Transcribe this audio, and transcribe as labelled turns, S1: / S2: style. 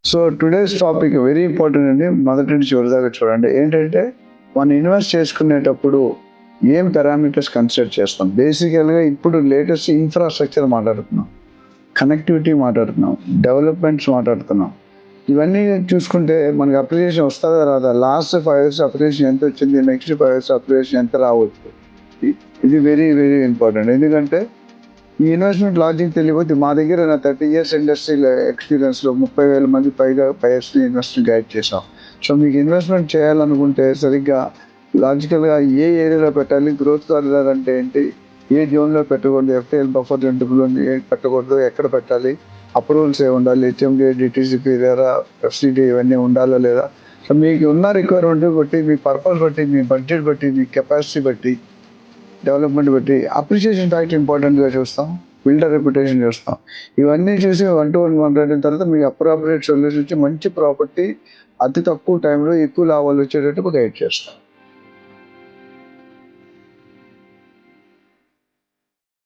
S1: So today's topic very important అండి. మొదటి నుంచి చివరి దాకా చూడండి. ఏంటంటే మనం ఇన్వెస్ట్ చేసుకునేటప్పుడు ఏం పారామీటర్స్ కన్సిడర్ చేస్తాం. బేసికల్‌గా ఇప్పుడు లేటెస్ట్ ఇన్‌ఫ్రాస్ట్రక్చర్ మాట్లాడుతున్నాం. కనెక్టివిటీ మాట్లాడుతున్నాం. డెవలప్‌మెంట్స్ మాట్లాడుతున్నాం. ఇవన్నీ చూసుకుంటే మనకి అప్రిసియేషన్ వస్తదా రాదా? లాస్ట్ 5 ఇయర్స్ అప్రిసియేషన్ ఎంతొచ్చింది? నెక్స్ట్ 5 ఇయర్స్ అప్రిసియేషన్ ఎంత రావచ్చు? ఇది వెరీ వెరీ ఇంపార్టెంట్. ఎందుకంటే ఈ ఇన్వెస్ట్‌మెంట్ లాజిక్ తెలియకపోతే మా దగ్గర నా 30 ఇయర్స్ ఇండస్ట్రియల్ ఎక్స్‌పీరియన్స్‌లో 30,000 మంది పైగా బయర్స్‌ని ఇన్వెస్ట్‌ని గైడ్ చేశాం. సో, మీకు ఇన్వెస్ట్‌మెంట్ చేయాలనుకుంటే సరిగ్గా లాజికల్‌గా ఏ ఏరియాలో పెట్టాలి? గ్రోత్ కారిడార్ అంటే ఏంటి? ఏ జోన్‌లో పెట్టకూడదు? ఎఫ్‌టీఎల్ బఫర్ జోన్‌లో పెట్టకూడదు? ఎక్కడ పెట్టాలి? అప్రూవల్స్ ఏముండాలి? హెచ్ఎండీ, డీటీసీపీ లేదా ఎఫ్‌సీడీ ఇవన్నీ ఉండాలా లేదా? సో, మీకు ఉన్న రిక్వైర్మెంట్ బట్టి, మీ పర్పస్ బట్టి, మీ బడ్జెట్ బట్టి, మీ కెపాసిటీ బట్టి, డెవలప్‌మెంట్ బట్టి అప్రిషియేషన్ ఫ్యాక్టర్ ఇంపార్టెంట్‌గా చూస్తాం. బిల్డర్ రెప్యుటేషన్ చూస్తాం. ఇవన్నీ చూసి 1-to-1 మాట్లాడిన తర్వాత మీకు అప్రోప్రియేట్ సొల్యూషన్ ఇచ్చి మంచి ప్రాపర్టీ అతి తక్కువ టైంలో ఎక్కువ లాభాలు వచ్చేటట్టు గైడ్ చేస్తాం.